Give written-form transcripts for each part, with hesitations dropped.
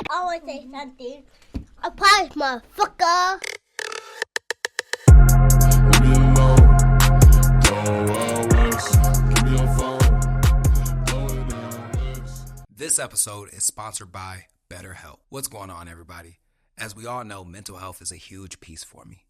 Always say something. A prize, motherfucker. This episode is sponsored by BetterHelp. What's going on, everybody? As we all know, mental health is a huge piece for me.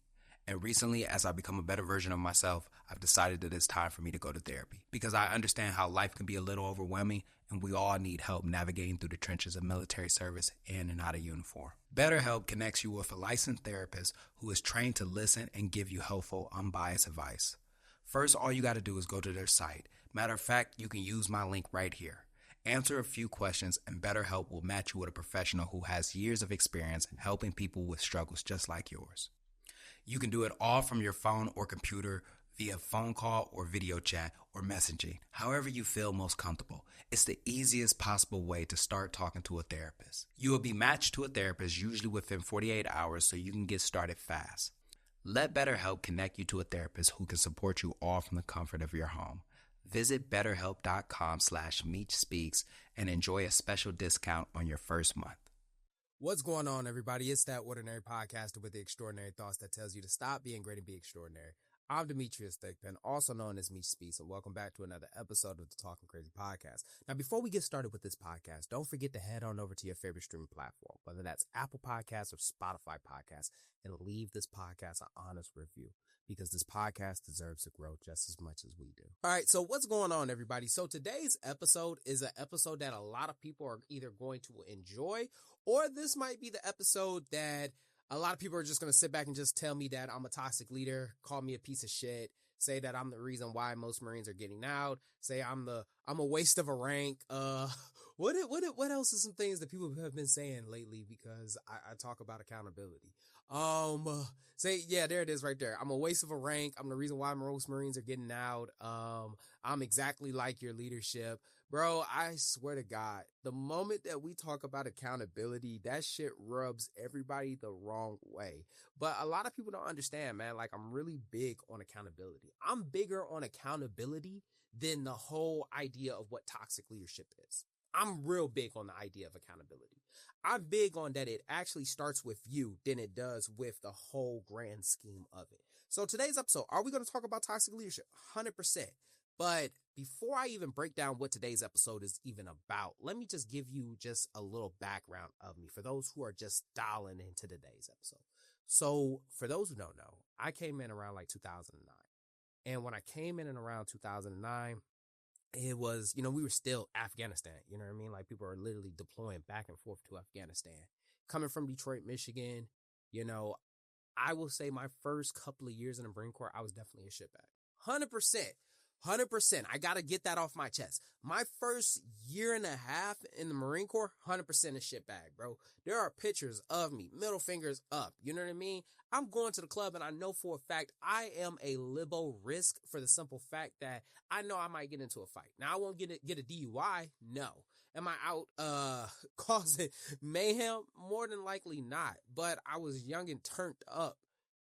And recently, as I become a better version of myself, I've decided that it's time for me to go to therapy because I understand how life can be a little overwhelming and we all need help navigating through the trenches of military service in and out of uniform. BetterHelp connects you with a licensed therapist who is trained to listen and give you helpful, unbiased advice. First, all you got to do is go to their site. Matter of fact, you can use my link right here. Answer a few questions and BetterHelp will match you with a professional who has years of experience helping people with struggles just like yours. You can do it all from your phone or computer via phone call or video chat or messaging, however you feel most comfortable. It's the easiest possible way to start talking to a therapist. You will be matched to a therapist usually within 48 hours so you can get started fast. Let BetterHelp connect you to a therapist who can support you all from the comfort of your home. Visit betterhelp.com/Meech Speaks and enjoy a special discount on your first month. What's going on, everybody? It's that ordinary podcaster with the extraordinary thoughts that tells you to stop being great and be extraordinary. I'm Demetrius Thigpen, also known as Meech Speaks, and welcome back to another episode of the Talking Crazy podcast. Now, before we get started with this podcast, don't forget to head on over to your favorite streaming platform, whether that's Apple Podcasts or Spotify Podcasts, and leave this podcast an honest review because this podcast deserves to grow just as much as we do. All right, so what's going on, everybody? So today's episode is an episode that a lot of people are either going to enjoy, or this might be the episode that a lot of people are just going to sit back and just tell me that I'm a toxic leader, call me a piece of shit, say that I'm the reason why most Marines are getting out, say I'm a waste of a rank. What else is some things that people have been saying lately because I talk about accountability? There it is right there. I'm a waste of a rank. I'm the reason why most Marines are getting out. I'm exactly like your leadership. Bro, I swear to God, the moment that we talk about accountability, that shit rubs everybody the wrong way. But a lot of people don't understand, man. Like, I'm really big on accountability. I'm bigger on accountability than the whole idea of what toxic leadership is. I'm real big on the idea of accountability. I'm big on that it actually starts with you than it does with the whole grand scheme of it. So today's episode, are we going to talk about toxic leadership? 100%. But before I even break down what today's episode is even about, let me just give you just a little background of me for those who are just dialing into today's episode. So for those who don't know, I came in around like 2009. And when I came in and around 2009, it was, we were still Afghanistan. You know what I mean? Like, people are literally deploying back and forth to Afghanistan. Coming from Detroit, Michigan, I will say my first couple of years in the Marine Corps, I was definitely a shitbag. 100%. 100%. I got to get that off my chest. My first year and a half in the Marine Corps, 100% a shitbag, bro. There are pictures of me, middle fingers up. You know what I mean? I'm going to the club and I know for a fact I am a libo risk for the simple fact that I know I might get into a fight. Now, I won't get a DUI. No. Am I out causing mayhem? More than likely not. But I was young and turned up.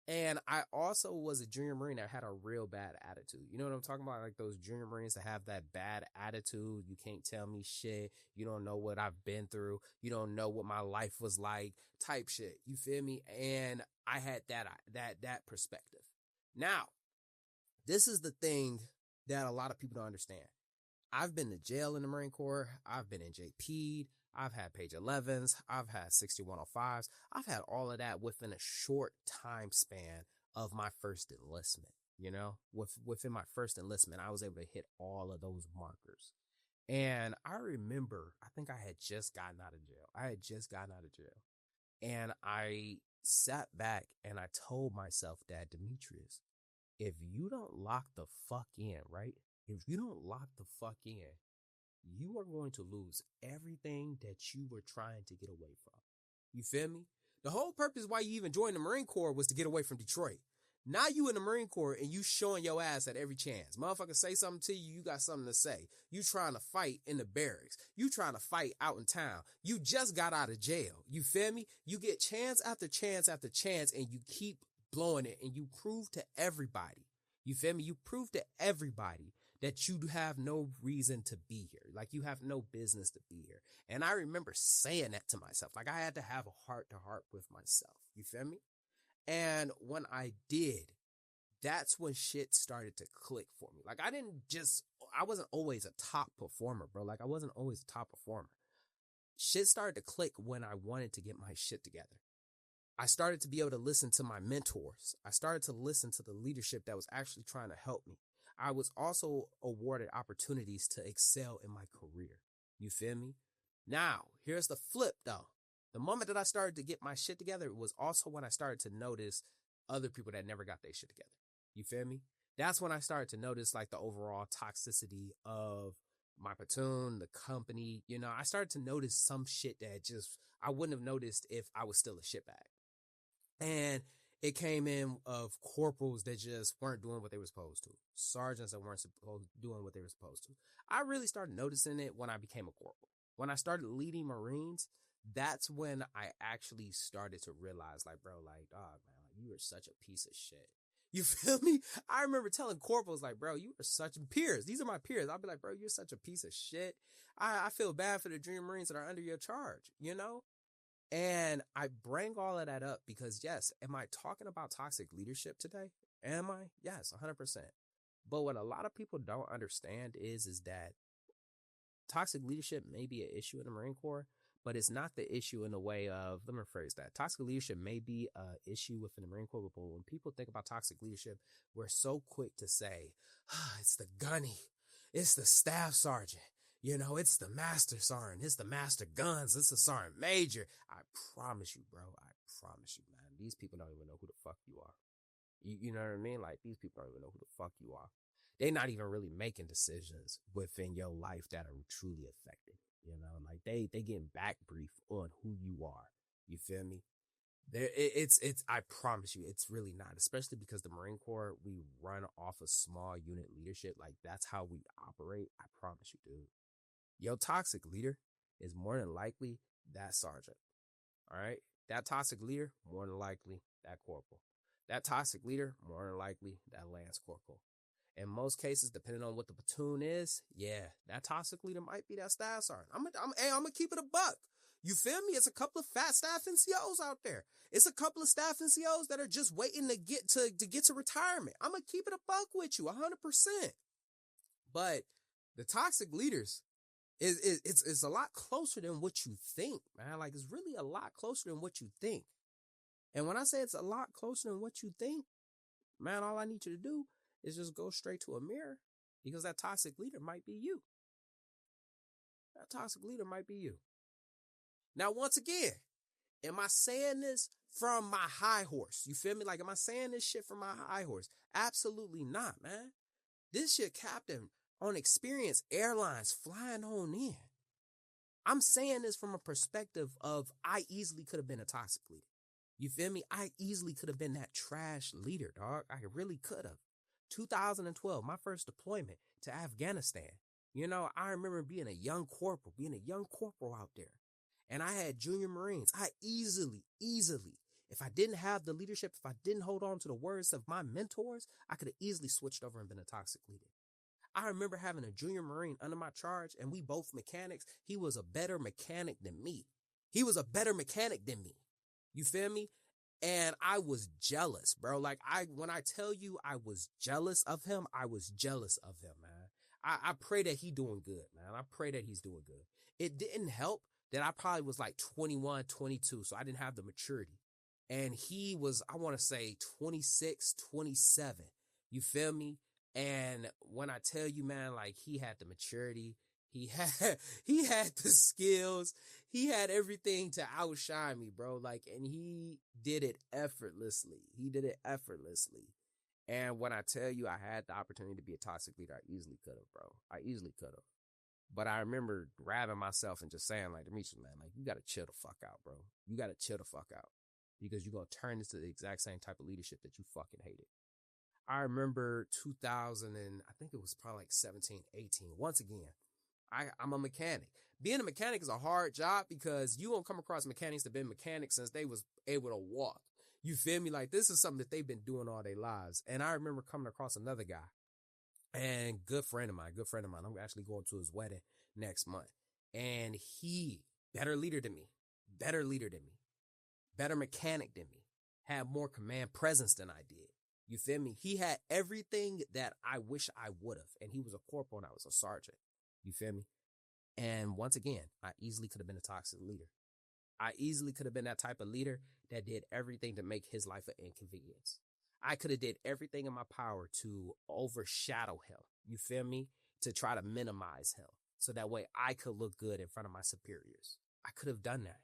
And I also was a junior Marine that had a real bad attitude. You know what I'm talking about? Like those junior Marines that have that bad attitude. You can't tell me shit. You don't know what I've been through. You don't know what my life was like type shit. You feel me? And I had that perspective. Now, this is the thing that a lot of people don't understand. I've been to jail in the Marine Corps. I've been in JP'd. I've had page 11s. I've had 6105s. I've had all of that within a short time span of my first enlistment. Within my first enlistment, I was able to hit all of those markers. And I remember, I think I had just gotten out of jail. And I sat back and I told myself that, Demetrius, if you don't lock the fuck in, right? If you don't lock the fuck in, you are going to lose everything that you were trying to get away from. You feel me? The whole purpose why you even joined the Marine Corps was to get away from Detroit. Now you in the Marine Corps and you showing your ass at every chance. Motherfucker say something to you, you got something to say. You trying to fight in the barracks. You trying to fight out in town. You just got out of jail. You feel me? You get chance after chance after chance and you keep blowing it and you prove to everybody. You feel me? You prove to everybody that you have no reason to be here. Like you have no business to be here. And I remember saying that to myself. Like I had to have a heart to heart with myself. You feel me? And when I did, that's when shit started to click for me. Like I wasn't always a top performer, bro. Like I wasn't always a top performer. Shit started to click when I wanted to get my shit together. I started to be able to listen to my mentors. I started to listen to the leadership that was actually trying to help me. I was also awarded opportunities to excel in my career. You feel me? Now, here's the flip though. The moment that I started to get my shit together was also when I started to notice other people that never got their shit together. You feel me? That's when I started to notice like the overall toxicity of my platoon, the company. You know, I started to notice some shit that just I wouldn't have noticed if I was still a shitbag. And it came in of corporals that just weren't doing what they were supposed to. Sergeants that weren't doing what they were supposed to. I really started noticing it when I became a corporal. When I started leading Marines, that's when I actually started to realize, like, bro, like, dog, man, like, you are such a piece of shit. You feel me? I remember telling corporals, like, bro, you are such peers. These are my peers. I'll be like, bro, you're such a piece of shit. I feel bad for the junior Marines that are under your charge, you know? And I bring all of that up because, yes, am I talking about toxic leadership today? Am I? Yes, 100%. But what a lot of people don't understand is that toxic leadership may be an issue in the Marine Corps, but it's not the issue in the way of, let me rephrase that. Toxic leadership may be an issue within the Marine Corps, but when people think about toxic leadership, we're so quick to say, it's the gunny, it's the staff sergeant. You know, it's the master sergeant. It's the master guns. It's the sergeant major. I promise you, bro. I promise you, man. These people don't even know who the fuck you are. You know what I mean? Like, these people don't even know who the fuck you are. They're not even really making decisions within your life that are truly effective. You know, like they getting back brief on who you are. You feel me? I promise you, it's really not, especially because the Marine Corps, we run off a small unit leadership. Like, that's how we operate. I promise you, dude. Your toxic leader is more than likely that sergeant. All right. That toxic leader, more than likely that corporal. That toxic leader, more than likely that lance corporal. In most cases, depending on what the platoon is, yeah, that toxic leader might be that staff sergeant. I'm gonna keep it a buck. You feel me? It's a couple of fat staff NCOs out there. It's a couple of staff NCOs that are just waiting to get to retirement. I'm gonna keep it a buck with you, 100%. But the toxic leaders, it's a lot closer than what you think, man. Like, it's really a lot closer than what you think. And when I say it's a lot closer than what you think, man, all I need you to do is just go straight to a mirror, because that toxic leader might be you. That toxic leader might be you. Now, once again, am I saying this from my high horse? You feel me? Like, am I saying this shit from my high horse? Absolutely not, man. This shit, Captain, on Experience Airlines flying on in. I'm saying this from a perspective of I easily could have been a toxic leader. You feel me? I easily could have been that trash leader, dog. I really could have. 2012, my first deployment to Afghanistan. You know, I remember being a young corporal out there. And I had junior Marines. I easily, if I didn't have the leadership, if I didn't hold on to the words of my mentors, I could have easily switched over and been a toxic leader. I remember having a junior Marine under my charge, and we both mechanics. He was a better mechanic than me. You feel me? And I was jealous, bro. Like, when I tell you I was jealous of him, I was jealous of him, man. I pray that he doing good, man. I pray that he's doing good. It didn't help that I probably was like 21, 22, so I didn't have the maturity. And he was, I want to say 26, 27. You feel me? And when I tell you, man, like, he had the maturity, he had the skills, he had everything to outshine me, bro. Like, and he did it effortlessly. And when I tell you I had the opportunity to be a toxic leader, I easily could have, bro. But I remember grabbing myself and just saying, like, Demetrius, man, like, you got to chill the fuck out, bro. You got to chill the fuck out, because you're going to turn into the exact same type of leadership that you fucking hated. I remember 2000 and I think it was probably like 17, 18. Once again, I'm a mechanic. Being a mechanic is a hard job, because you won't come across mechanics that have been mechanics since they was able to walk. You feel me? Like, this is something that they've been doing all their lives. And I remember coming across another guy And good friend of mine, I'm actually going to his wedding next month. And he, better leader than me, better mechanic than me, had more command presence than I did. You feel me? He had everything that I wish I would have. And he was a corporal and I was a sergeant. You feel me? And once again, I easily could have been a toxic leader. I easily could have been that type of leader that did everything to make his life an inconvenience. I could have did everything in my power to overshadow him. You feel me? To try to minimize him. So that way I could look good in front of my superiors. I could have done that.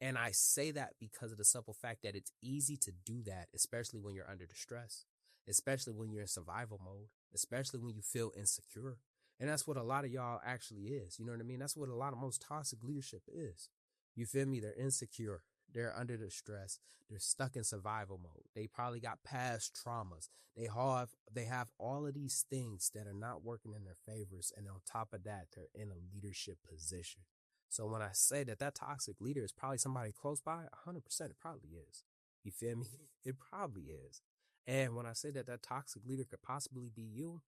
And I say that because of the simple fact that it's easy to do that, especially when you're under distress, especially when you're in survival mode, especially when you feel insecure. And that's what a lot of y'all actually is. You know what I mean? That's what a lot of most toxic leadership is. You feel me? They're insecure. They're under distress. They're stuck in survival mode. They probably got past traumas. They have all of these things that are not working in their favors. And on top of that, they're in a leadership position. So when I say that toxic leader is probably somebody close by, 100% it probably is. You feel me? It probably is. And when I say that toxic leader could possibly be you,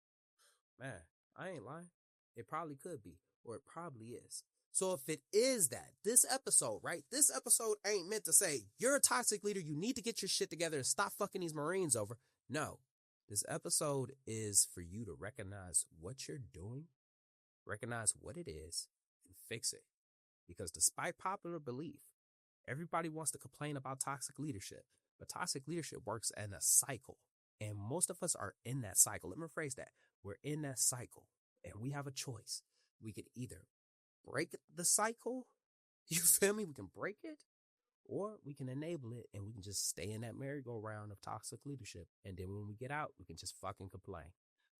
man, I ain't lying. It probably could be, or it probably is. So if it is that, this episode ain't meant to say, you're a toxic leader, you need to get your shit together and stop fucking these Marines over. No, this episode is for you to recognize what you're doing, recognize what it is, and fix it. Because despite popular belief, everybody wants to complain about toxic leadership, but toxic leadership works in a cycle. And most of us are in that cycle. Let me rephrase that. We're in that cycle and we have a choice. We could either break the cycle, you feel me? We can break it, or we can enable it and we can just stay in that merry-go-round of toxic leadership. And then when we get out, we can just fucking complain.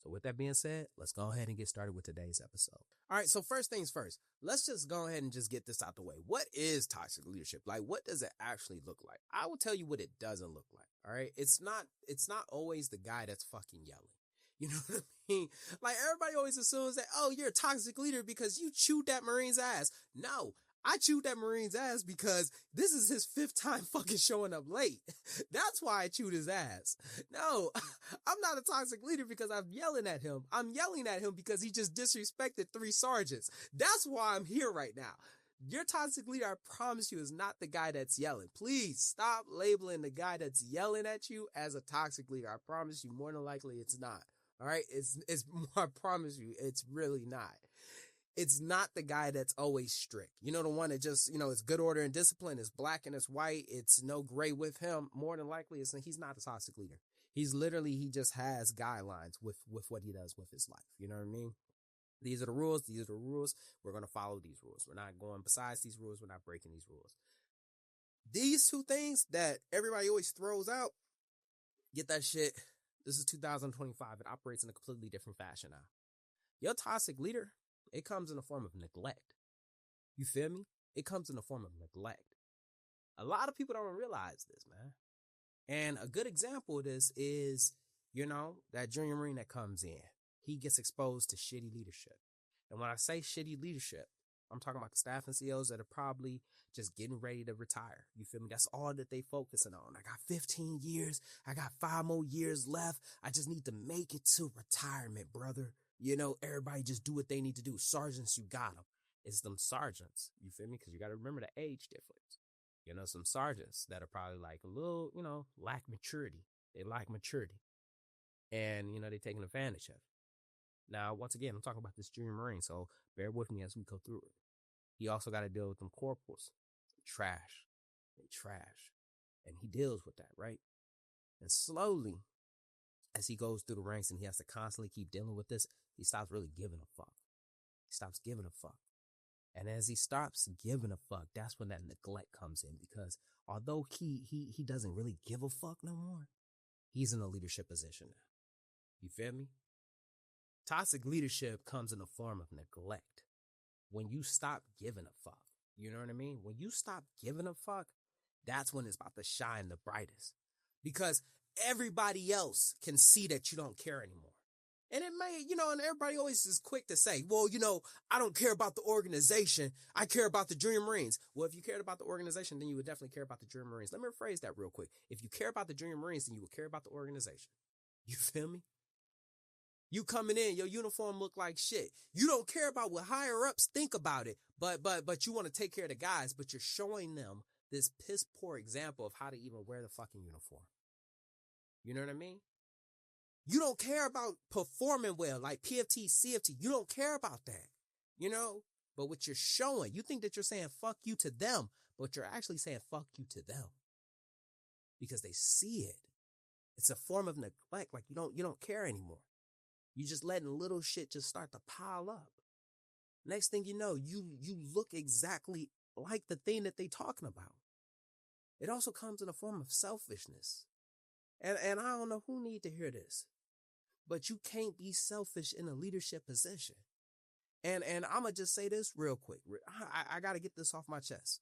So with that being said, let's go ahead and get started with today's episode. All right, so first things first, let's just go ahead and just get this out the way. What is toxic leadership? Like, what does it actually look like? I will tell you what it doesn't look like, all right? It's not always the guy that's fucking yelling. You know what I mean? Like, everybody always assumes that, oh, you're a toxic leader because you chewed that Marine's ass. No, I chewed that Marine's ass because this is his 5th time fucking showing up late. That's why I chewed his ass. No, I'm not a toxic leader because I'm yelling at him. I'm yelling at him because he just disrespected 3 sergeants. That's why I'm here right now. Your toxic leader, I promise you, is not the guy that's yelling. Please stop labeling the guy that's yelling at you as a toxic leader. I promise you, more than likely, it's not. All right. I promise you, it's really not. It's not the guy that's always strict. You know, the one that just, it's good order and discipline. It's black and it's white. It's no gray with him. More than likely, he's not a toxic leader. He just has guidelines with what he does with his life. You know what I mean? These are the rules. We're going to follow these rules. We're not going besides these rules. We're not breaking these rules. These 2 things that everybody always throws out, get that shit. This is 2025. It operates in a completely different fashion now. Your toxic leader, it comes in the form of neglect. You feel me? It comes in the form of neglect. A lot of people don't realize this, man. And a good example of this is, that junior Marine that comes in. He gets exposed to shitty leadership. And when I say shitty leadership, I'm talking about the staff and COs that are probably just getting ready to retire. You feel me? That's all that they focusing on. I got 15 years. I got 5 more years left. I just need to make it to retirement, brother. Everybody just do what they need to do. Sergeants, you got them. It's them sergeants. You feel me? Because you got to remember the age difference. Some sergeants that are probably like a little, lack maturity. They lack maturity. And, they're taking advantage of it. Now, once again, I'm talking about this junior Marine, so bear with me as we go through it. He also got to deal with them corporals. Trash. And he deals with that, right? And slowly, as he goes through the ranks and he has to constantly keep dealing with this, he stops really giving a fuck. And as he stops giving a fuck, that's when that neglect comes in, because although he doesn't really give a fuck no more, he's in a leadership position now. You feel me? Toxic leadership comes in the form of neglect. When you stop giving a fuck, you know what I mean? When you stop giving a fuck, that's when it's about to shine the brightest, because everybody else can see that you don't care anymore. And it may, and everybody always is quick to say, well, I don't care about the organization. I care about the junior Marines. Well, if you cared about the organization, then you would definitely care about the junior Marines. Let me rephrase that real quick. If you care about the junior Marines, then you would care about the organization. You feel me? You coming in, your uniform look like shit. You don't care about what higher ups think about it, but you want to take care of the guys, but you're showing them this piss poor example of how to even wear the fucking uniform. You know what I mean? You don't care about performing well, like PFT, CFT. You don't care about that, you know? But what you're showing, you think that you're saying fuck you to them, but you're actually saying fuck you to them because they see it. It's a form of neglect. Like you don't care anymore. You just letting little shit just start to pile up. Next thing you know, you look exactly like the thing that they talking about. It also comes in a form of selfishness. And I don't know who need to hear this, but you can't be selfish in a leadership position. And I'm going to just say this real quick. I got to get this off my chest.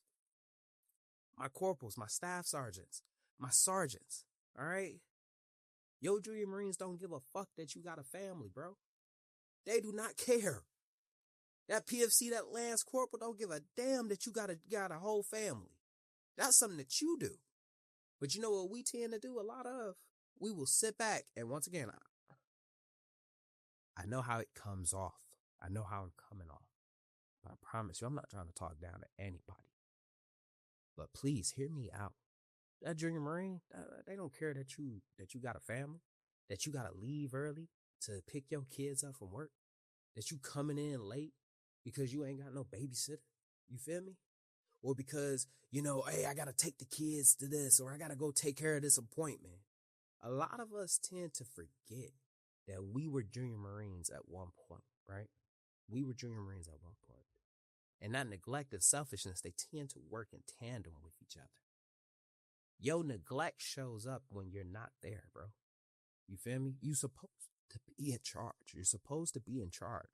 My corporals, my staff sergeants, my sergeants, all right? Yo, Junior Marines don't give a fuck that you got a family, bro. They do not care. That PFC, that Lance Corporal don't give a damn that you got a whole family. That's something that you do. But you know what we tend to do a lot of? We will sit back and once again, I know how it comes off. I know how I'm coming off. But I promise you, I'm not trying to talk down to anybody. But please hear me out. That Junior Marine, they don't care that you got a family, that you got to leave early to pick your kids up from work, that you coming in late because you ain't got no babysitter. You feel me? Or because, hey, I got to take the kids to this, or I got to go take care of this appointment. A lot of us tend to forget that we were Junior Marines at one point, right? We were Junior Marines at one point. And that neglect and selfishness, they tend to work in tandem with each other. Your neglect shows up when you're not there, bro. You feel me? You're supposed to be in charge. You're supposed to be in charge.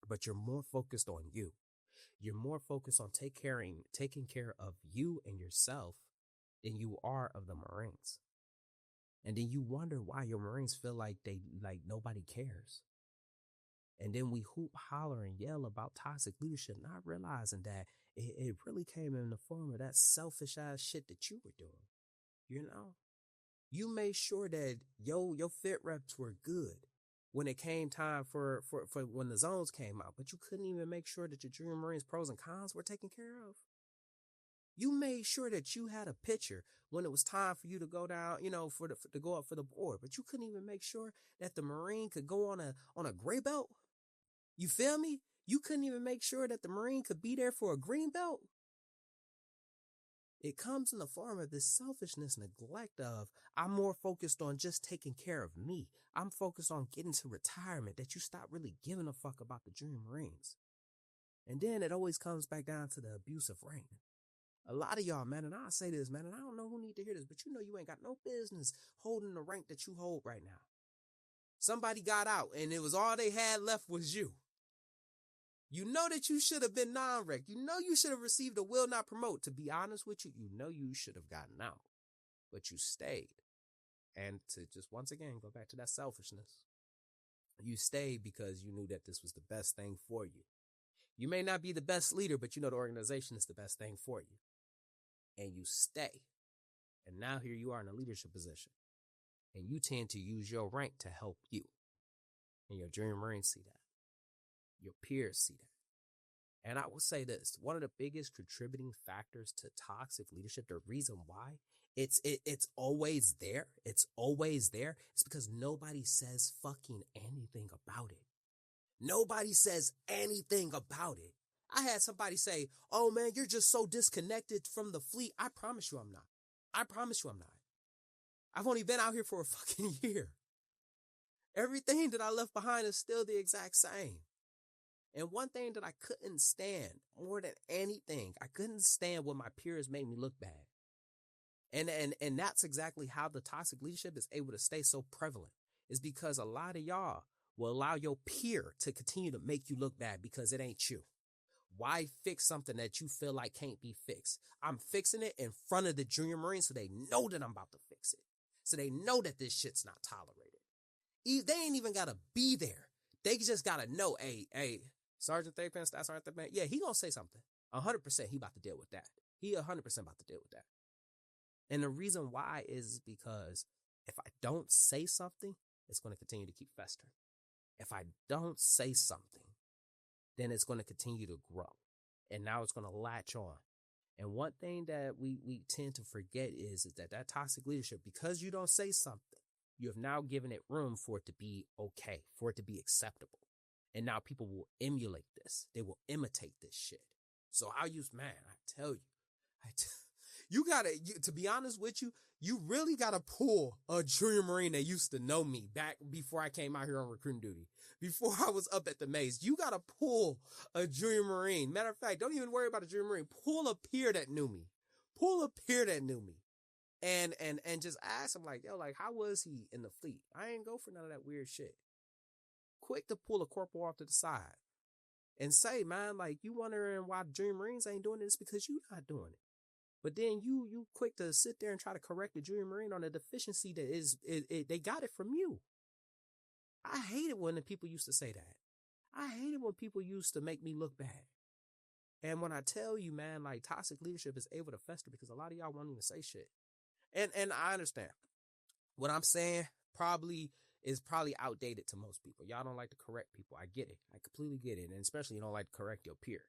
But you're more focused on you. You're more focused on taking care of you and yourself than you are of the Marines. And then you wonder why your Marines feel like nobody cares. And then we hoop, holler, and yell about toxic leadership, not realizing that it really came in the form of that selfish ass shit that you were doing. You made sure that your fit reps were good when it came time for when the zones came out, but you couldn't even make sure that your Junior Marines pros and cons were taken care of. You made sure that you had a pitcher when it was time for you to go down, to go up for the board, but you couldn't even make sure that the Marine could go on a gray belt. You feel me? You couldn't even make sure that the Marine could be there for a green belt. It comes in the form of this selfishness, neglect of, I'm more focused on just taking care of me. I'm focused on getting to retirement, that you stop really giving a fuck about the Junior Marines. And then it always comes back down to the abuse of rank. A lot of y'all, man, and I say this, man, and I don't know who need to hear this, but you ain't got no business holding the rank that you hold right now. Somebody got out and it was all they had left was you. You know that you should have been non-rec. You know you should have received a will not promote. To be honest with you, you know you should have gotten out, but you stayed. And to just once again go back to that selfishness, you stayed because you knew that this was the best thing for you. You may not be the best leader, but you know the organization is the best thing for you. And you stay. And now here you are in a leadership position. And you tend to use your rank to help you. And your Junior Marines see that. Your peers see that. And I will say this, one of the biggest contributing factors to toxic leadership, the reason why it's always there, it's because nobody says fucking anything about it. Nobody says anything about it. I had somebody say, oh man, you're just so disconnected from the fleet. I promise you I'm not. I've only been out here for a fucking year. Everything that I left behind is still the exact same. And one thing that I couldn't stand more than anything, I couldn't stand when my peers made me look bad. And that's exactly how the toxic leadership is able to stay so prevalent. Is because a lot of y'all will allow your peer to continue to make you look bad because it ain't you. Why fix something that you feel like can't be fixed? I'm fixing it in front of the Junior Marines so they know that I'm about to fix it. So they know that this shit's not tolerated. They ain't even got to be there. They just got to know, hey, Sergeant Thigpen, Staff Sergeant Thigpen, yeah, he going to say something. 100% he about to deal with that. He 100% about to deal with that. And the reason why is because if I don't say something, it's going to continue to keep festering. If I don't say something, then it's going to continue to grow. And now it's going to latch on. And one thing that we tend to forget is that toxic leadership, because you don't say something, you have now given it room for it to be okay, for it to be acceptable. And now people will emulate this. They will imitate this shit. So I tell you, to be honest with you, you really got to pull a junior Marine that used to know me back before I came out here on recruiting duty, before I was up at the maze. You got to pull a junior Marine. Matter of fact, don't even worry about a junior Marine. Pull a peer that knew me. And just ask him, like, yo, like, how was he in the fleet? I ain't go for none of that weird shit. Quick to pull a corporal off to the side and say, man, like, you wondering why junior Marines ain't doing this because you not doing it. But then you quick to sit there and try to correct the junior Marine on a deficiency that is, they got it from you. I hate it when the people used to say that. I hate it when people used to make me look bad. And when I tell you, man, like, toxic leadership is able to fester because a lot of y'all won't even say shit. And I understand. What I'm saying is probably outdated to most people. Y'all don't like to correct people. I get it. I completely get it. And especially you don't like to correct your peer.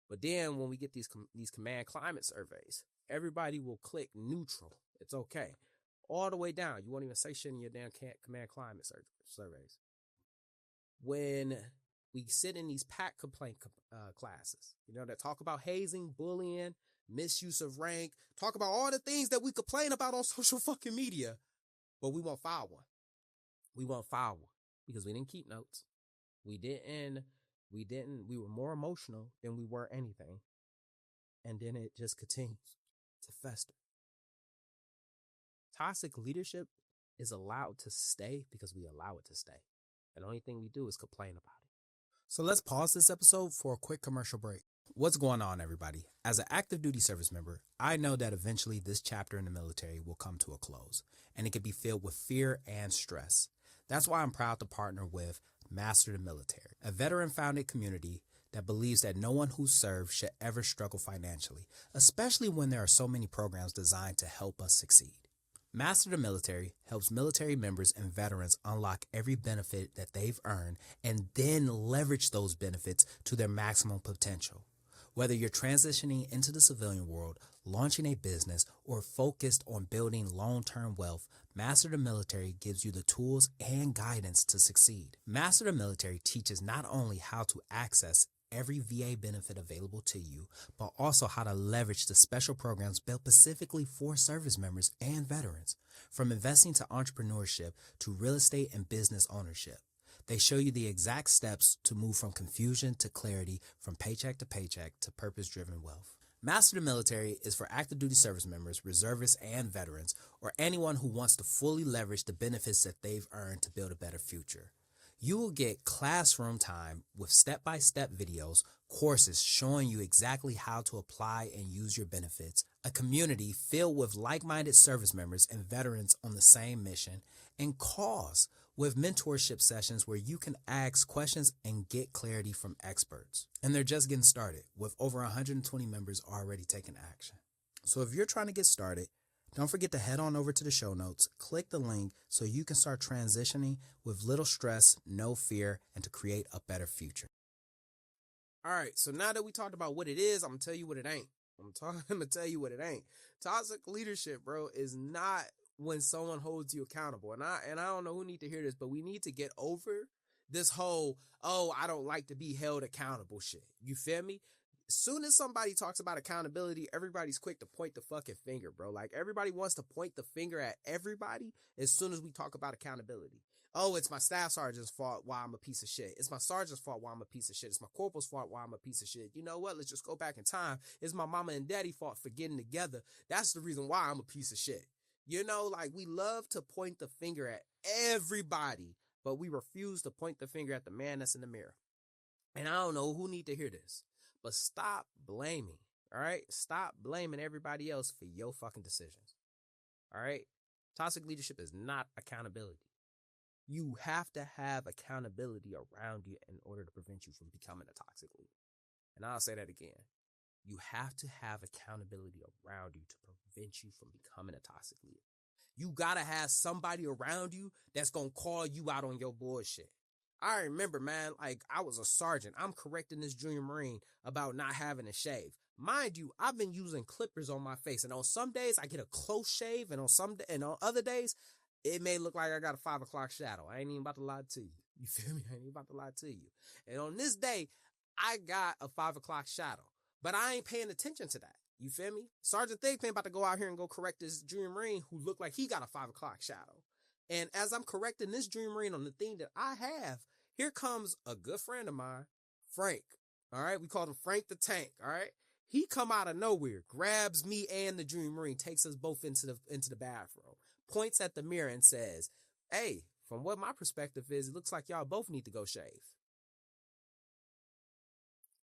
But then when we get these command climate surveys, everybody will click neutral. It's okay. All the way down. You won't even say shit in your damn command climate surveys. When we sit in these PAC complaint classes, that talk about hazing, bullying, misuse of rank, talk about all the things that we complain about on social fucking media, but we won't file one. We because we didn't keep notes. We were more emotional than we were anything. And then it just continues to fester. Toxic leadership is allowed to stay because we allow it to stay. And the only thing we do is complain about it. So let's pause this episode for a quick commercial break. What's going on, everybody? As an active duty service member, I know that eventually this chapter in the military will come to a close, and it can be filled with fear and stress. That's why I'm proud to partner with Master the Military, a veteran-founded community that believes that no one who serves should ever struggle financially, especially when there are so many programs designed to help us succeed. Master the Military helps military members and veterans unlock every benefit that they've earned and then leverage those benefits to their maximum potential. Whether you're transitioning into the civilian world, launching a business, or focused on building long-term wealth, Master the Military gives you the tools and guidance to succeed. Master the Military teaches not only how to access every VA benefit available to you, but also how to leverage the special programs built specifically for service members and veterans, from investing to entrepreneurship to real estate and business ownership. They show you the exact steps to move from confusion to clarity, from paycheck to paycheck to purpose-driven wealth. Master the Military is for active duty service members, reservists, and veterans, or anyone who wants to fully leverage the benefits that they've earned to build a better future. You will get classroom time with step-by-step videos, courses showing you exactly how to apply and use your benefits, a community filled with like-minded service members and veterans on the same mission, and calls with mentorship sessions where you can ask questions and get clarity from experts. And they're just getting started, with over 120 members already taking action. So if you're trying to get started, don't forget to head on over to the show notes, click the link so you can start transitioning with little stress, no fear, and to create a better future. All right, so now that we talked about what it is, I'm going to tell you what it ain't. I'm going to tell you what it ain't. Toxic leadership, bro, is not when someone holds you accountable. And I don't know who need to hear this, but we need to get over this whole, I don't like to be held accountable shit. You feel me? As soon as somebody talks about accountability, everybody's quick to point the fucking finger, bro. Like, everybody wants to point the finger at everybody as soon as we talk about accountability. Oh, it's my staff sergeant's fault why I'm a piece of shit. It's my sergeant's fault why I'm a piece of shit. It's my corporal's fault why I'm a piece of shit. You know what? Let's just go back in time. It's my mama and daddy fault for getting together. That's the reason why I'm a piece of shit. Like, we love to point the finger at everybody, but we refuse to point the finger at the man that's in the mirror. And I don't know who need to hear this. But stop blaming, all right? Stop blaming everybody else for your fucking decisions, all right? Toxic leadership is not accountability. You have to have accountability around you in order to prevent you from becoming a toxic leader. And I'll say that again. You have to have accountability around you to prevent you from becoming a toxic leader. You got to have somebody around you that's going to call you out on your bullshit. I remember, man, like I was a sergeant. I'm correcting this junior Marine about not having a shave. Mind you, I've been using clippers on my face, and on some days I get a close shave, and on other days it may look like I got a 5 o'clock shadow. I ain't even about to lie to you. You feel me? I ain't even about to lie to you. And on this day, I got a 5 o'clock shadow, but I ain't paying attention to that. You feel me? Sergeant Thigpen about to go out here and go correct this junior Marine who looked like he got a 5 o'clock shadow. And as I'm correcting this junior Marine on the thing that I have, here comes a good friend of mine, Frank. All right. We call him Frank the Tank. All right. He come out of nowhere, grabs me and the junior Marine, takes us both into the bathroom, points at the mirror and says, "Hey, from what my perspective is, it looks like y'all both need to go shave."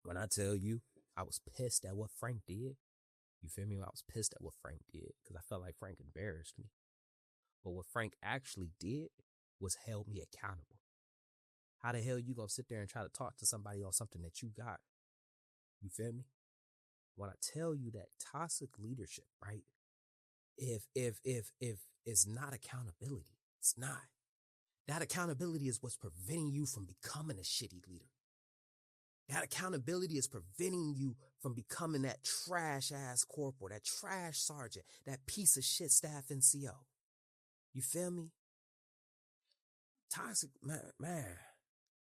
When I tell you, I was pissed at what Frank did. You feel me? I was pissed at what Frank did because I felt like Frank embarrassed me. But what Frank actually did was held me accountable. How the hell you gonna sit there and try to talk to somebody on something that you got? You feel me? When I tell you that toxic leadership, right? If it's not accountability, it's not. That accountability is what's preventing you from becoming a shitty leader. That accountability is preventing you from becoming that trash ass corporal, that trash sergeant, that piece of shit staff NCO. You feel me? Toxic, man.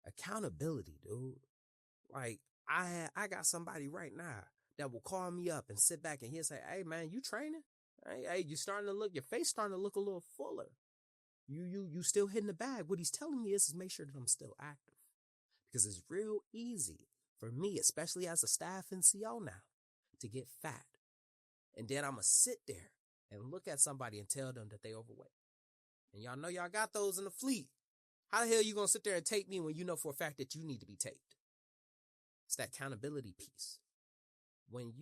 Accountability, dude. Like, I got somebody right now that will call me up and sit back and he'll say, "Hey, man, you training? Hey, you starting to look, your face starting to look a little fuller. You still hitting the bag." What he's telling me is make sure that I'm still active. Because it's real easy for me, especially as a staff NCO now, to get fat. And then I'm going to sit there and look at somebody and tell them that they overweight. And y'all know y'all got those in the fleet. How the hell you going to sit there and take me when you know for a fact that you need to be taped? It's that accountability piece. When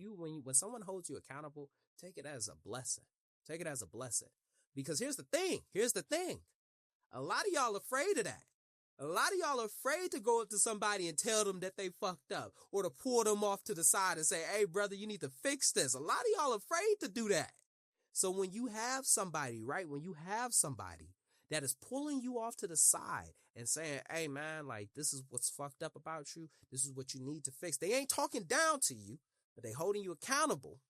someone holds you accountable, take it as a blessing. Take it as a blessing. Because here's the thing. A lot of y'all afraid of that. A lot of y'all are afraid to go up to somebody and tell them that they fucked up or to pull them off to the side and say, "Hey, brother, you need to fix this." A lot of y'all are afraid to do that. So when you have somebody, right, when you have somebody that is pulling you off to the side and saying, "Hey, man, like, this is what's fucked up about you. This is what you need to fix." They ain't talking down to you, but they holding you accountable.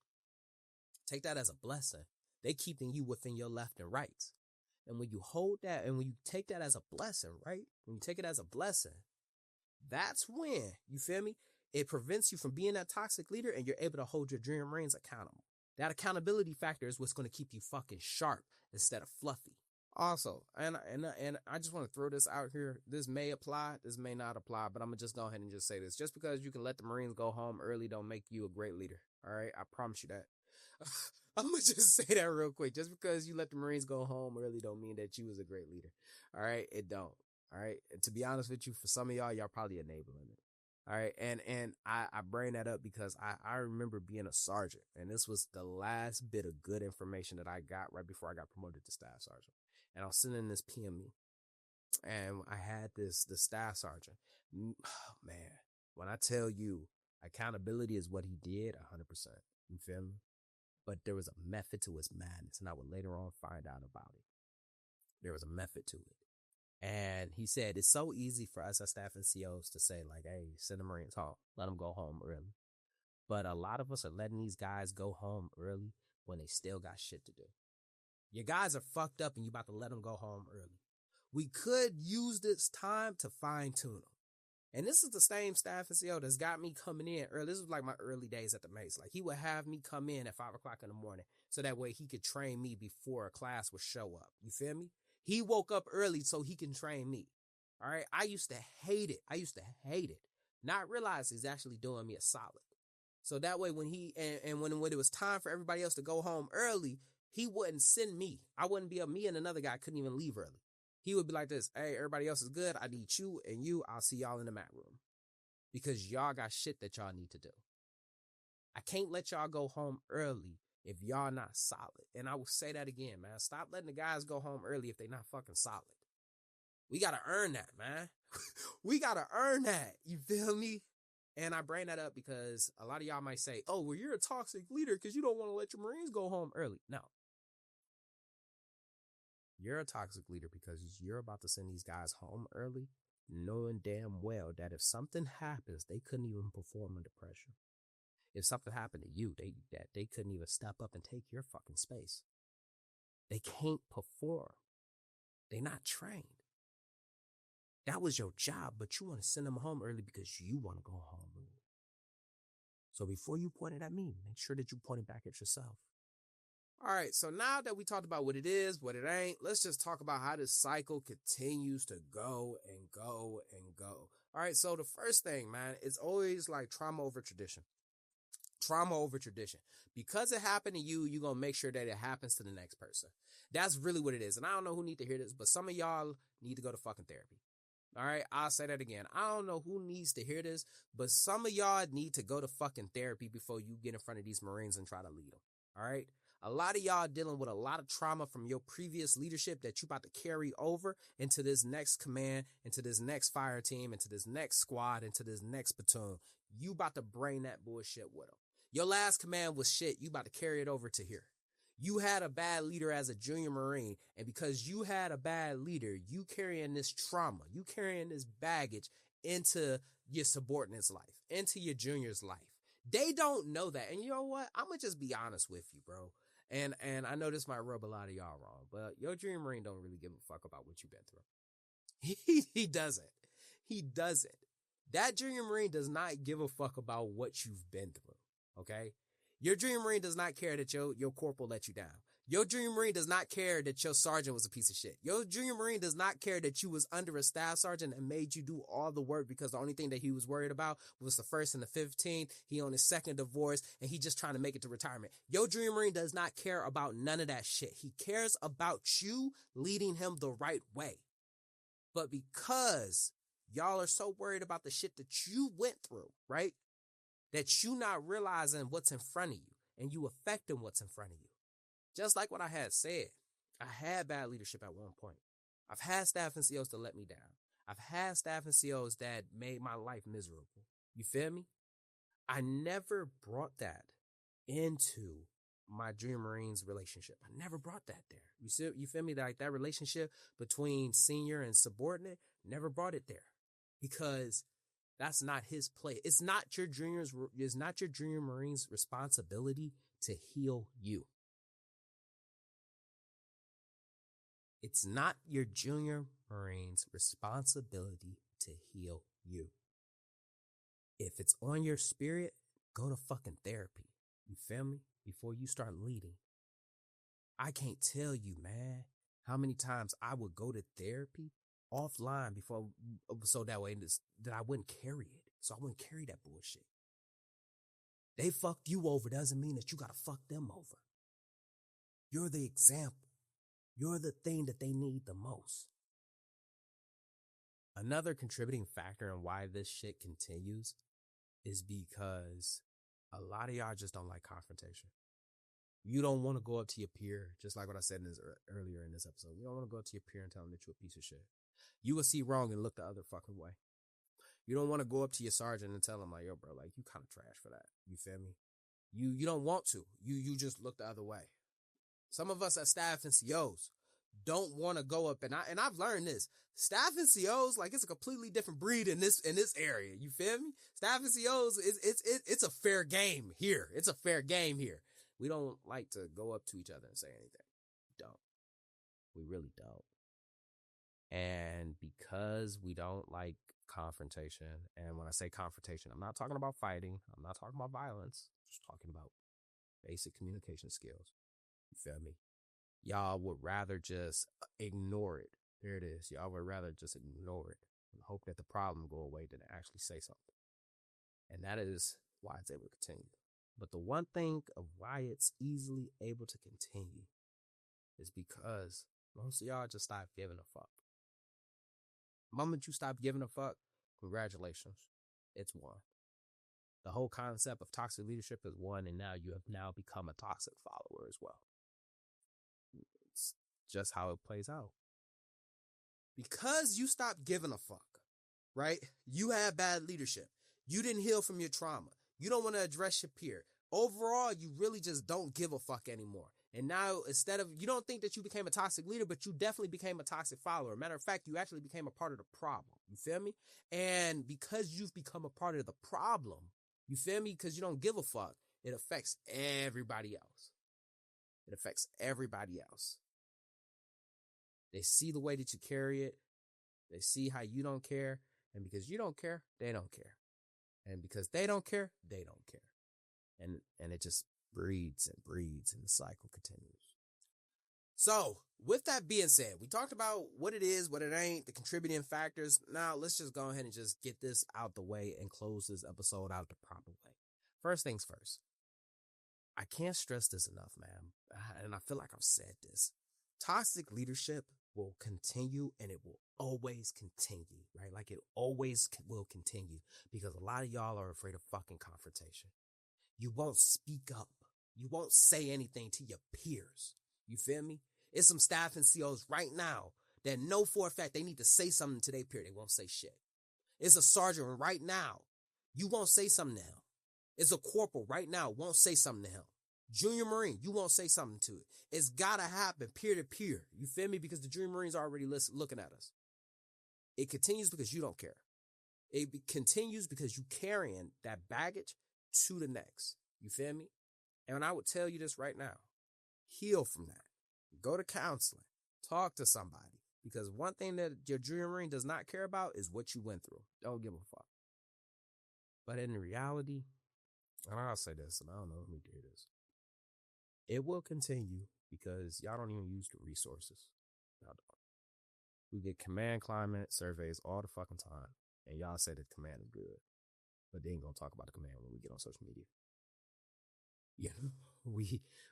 Take that as a blessing. They keeping you within your left and right. And when you hold that and when you take that as a blessing, right? When you take it as a blessing, that's when, you feel me? It prevents you from being that toxic leader and you're able to hold your junior Marines accountable. That accountability factor is what's going to keep you fucking sharp instead of fluffy. Also, and I just want to throw this out here. This may apply, this may not apply, but I'm going to just go ahead and just say this. Just because you can let the Marines go home early don't make you a great leader. All right? I promise you that. I'm going to just say that real quick. Just because you let the Marines go home early don't mean that you was a great leader. All right? It don't. All right? And to be honest with you, for some of y'all probably enabling it. All right. And I bring that up because I remember being a sergeant, and this was the last bit of good information that I got right before I got promoted to staff sergeant. And I was sitting in this PME and I had the staff sergeant. Oh, man, when I tell you accountability is what he did 100%, you feel me? But there was a method to his madness, and I would later on find out about it. There was a method to it. And he said, it's so easy for us as staff NCOs to say, like, "Hey, send the Marines home. Let them go home early." But a lot of us are letting these guys go home early when they still got shit to do. Your guys are fucked up and you about to let them go home early. We could use this time to fine tune them. And this is the same staff NCO that's got me coming in early. This was like my early days at the Mace. Like, he would have me come in at 5 o'clock in the morning so that way he could train me before a class would show up. You feel me? He woke up early so he can train me. All right. I used to hate it. Not realize he's actually doing me a solid. So that way when when it was time for everybody else to go home early, he wouldn't send me. I wouldn't be me and another guy couldn't even leave early. He would be like this: "Hey, everybody else is good. I need you and you. I'll see y'all in the mat room because y'all got shit that y'all need to do. I can't let y'all go home early if y'all not solid." And I will say that again, man. Stop letting the guys go home early if they not fucking solid. We got to earn that, man. We got to earn that. You feel me? And I bring that up because a lot of y'all might say, "Oh, well, you're a toxic leader because you don't want to let your Marines go home early." No. You're a toxic leader because you're about to send these guys home early knowing damn well that if something happens, they couldn't even perform under pressure. If something happened to you, they couldn't even step up and take your fucking space. They can't perform. They're not trained. That was your job, but you want to send them home early because you want to go home early. So before you point it at me, make sure that you point it back at yourself. All right, so now that we talked about what it is, what it ain't, let's just talk about how this cycle continues to go and go and go. All right, so the first thing, man, it's always like trauma over tradition. Trauma over tradition. Because it happened to you, you're going to make sure that it happens to the next person. That's really what it is. And I don't know who need to hear this, but some of y'all need to go to fucking therapy. All right, I'll say that again. I don't know who needs to hear this, but some of y'all need to go to fucking therapy before you get in front of these Marines and try to lead them. All right? A lot of y'all dealing with a lot of trauma from your previous leadership that you about to carry over into this next command, into this next fire team, into this next squad, into this next platoon. You about to bring that bullshit with them. Your last command was shit. You about to carry it over to here. You had a bad leader as a junior Marine, and because you had a bad leader, you carrying this trauma, you carrying this baggage into your subordinate's life, into your junior's life. They don't know that. And you know what? I'm going to just be honest with you, bro. And I know this might rub a lot of y'all wrong, but your junior Marine don't really give a fuck about what you've been through. He doesn't. He doesn't. That junior Marine does not give a fuck about what you've been through. Okay? Your junior Marine does not care that your corporal let you down. Your junior Marine does not care that your sergeant was a piece of shit. Your junior Marine does not care that you was under a staff sergeant and made you do all the work because the only thing that he was worried about was the 1st and the 15th. He on his second divorce and he just trying to make it to retirement. Your junior Marine does not care about none of that shit. He cares about you leading him the right way. But because y'all are so worried about the shit that you went through, right? That you not realizing what's in front of you and you affecting what's in front of you. Just like what I had said, I had bad leadership at one point. I've had staff and COs to let me down. I've had staff and COs that made my life miserable. You feel me? I never brought that into my junior Marines relationship. I never brought that there. You feel me? Like that relationship between senior and subordinate, never brought it there because that's not his play. It's not your junior Marines' responsibility to heal you. It's not your junior Marines' responsibility to heal you. If it's on your spirit, go to fucking therapy. You feel me? Before you start leading. I can't tell you, man, how many times I would go to therapy offline before, so that way that I wouldn't carry it. So I wouldn't carry that bullshit. They fucked you over doesn't mean that you gotta fuck them over. You're the example. You're the thing that they need the most. Another contributing factor in why this shit continues is because a lot of y'all just don't like confrontation. You don't want to go up to your peer, just like what I said earlier in this episode. You don't want to go up to your peer and tell them that you're a piece of shit. You will see wrong and look the other fucking way. You don't want to go up to your sergeant and tell him like, yo, bro, like you kind of trash for that. You feel me? You don't want to. You just look the other way. Some of us as staff and COs don't want to go up, and I've learned this. Staff and COs, like it's a completely different breed in this area. You feel me? Staff and COs, it's a fair game here. It's a fair game here. We don't like to go up to each other and say anything. We don't. We really don't. And because we don't like confrontation, and when I say confrontation, I'm not talking about fighting. I'm not talking about violence. I'm just talking about basic communication skills. You feel me? Y'all would rather just ignore it. There it is. Y'all would rather just ignore it and hope that the problem go away than actually say something. And that is why it's able to continue. But the one thing of why it's easily able to continue is because most of y'all just stop giving a fuck. The moment you stop giving a fuck, congratulations. It's won. The whole concept of toxic leadership is won, and now you have now become a toxic follower as well. It's just how it plays out. Because you stopped giving a fuck, right? You had bad leadership. You didn't heal from your trauma. You don't want to address your peer. Overall, you really just don't give a fuck anymore. And now, instead of, you don't think that you became a toxic leader, but you definitely became a toxic follower. Matter of fact, you actually became a part of the problem. You feel me? And because you've become a part of the problem, you feel me? Because you don't give a fuck, it affects everybody else. It affects everybody else. They see the way that you carry it. They see how you don't care. And because you don't care, they don't care. And because they don't care, they don't care. And it just breeds and breeds, and the cycle continues. So, with that being said, we talked about what it is, what it ain't, the contributing factors. Now, let's just go ahead and just get this out the way and close this episode out the proper way. First things first. I can't stress this enough, man. And I feel like I've said this. Toxic leadership will continue, and it will always continue, right? Like it always will continue, because a lot of y'all are afraid of fucking confrontation. You won't speak up. You won't say anything to your peers. You feel me? It's some staff and COs right now that know for a fact they need to say something to their peer. They won't say shit. It's a sergeant right now. You won't say something to him. It's a corporal right now. Won't say something to him. Junior Marine, you won't say something to it. It's got to happen peer to peer. You feel me? Because the Junior Marines are already looking at us. It continues because you don't care. It continues because you carrying that baggage to the next. You feel me? And I would tell you this right now. Heal from that. Go to counseling. Talk to somebody. Because one thing that your Junior Marine does not care about is what you went through. Don't give a fuck. But in reality, and I'll say this, and I don't know who did this, it will continue because y'all don't even use the resources. Y'all don't. We get command climate surveys all the fucking time, and y'all say that command is good, but they ain't gonna talk about the command when we get on social media. You know,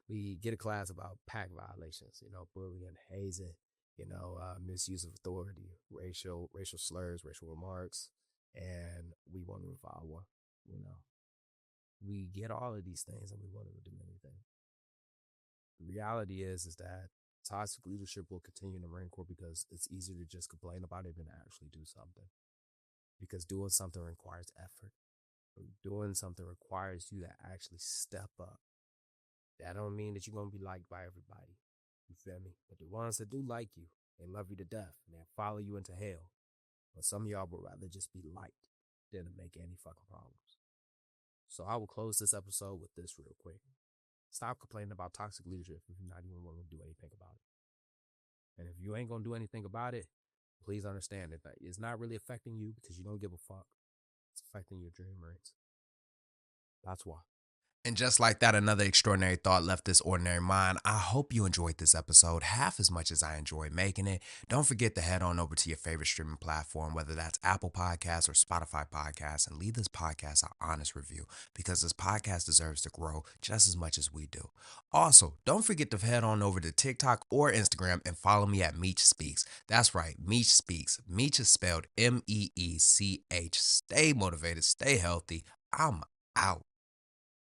we get a class about pack violations, bullying, hazing, misuse of authority, racial slurs, racial remarks, and we won't even file one. We get all of these things and we won't even do anything. The reality is that toxic leadership will continue in the Marine Corps because it's easier to just complain about it than actually do something. Because doing something requires effort. Doing something requires you to actually step up. That don't mean that you're going to be liked by everybody. You feel me? But the ones that do like you, they love you to death and they follow you into hell. But some of y'all would rather just be liked than to make any fucking problems. So I will close this episode with this real quick. Stop complaining about toxic leadership if you're not even willing to do anything about it. And if you ain't going to do anything about it, please understand that it's not really affecting you because you don't give a fuck. It's affecting your Dream Marines. That's why. And just like that, another extraordinary thought left this ordinary mind. I hope you enjoyed this episode half as much as I enjoyed making it. Don't forget to head on over to your favorite streaming platform, whether that's Apple Podcasts or Spotify Podcasts, and leave this podcast an honest review because this podcast deserves to grow just as much as we do. Also, don't forget to head on over to TikTok or Instagram and follow me at Meech Speaks. That's right, Meech Speaks. Meech is spelled M-E-E-C-H. Stay motivated, stay healthy. I'm out.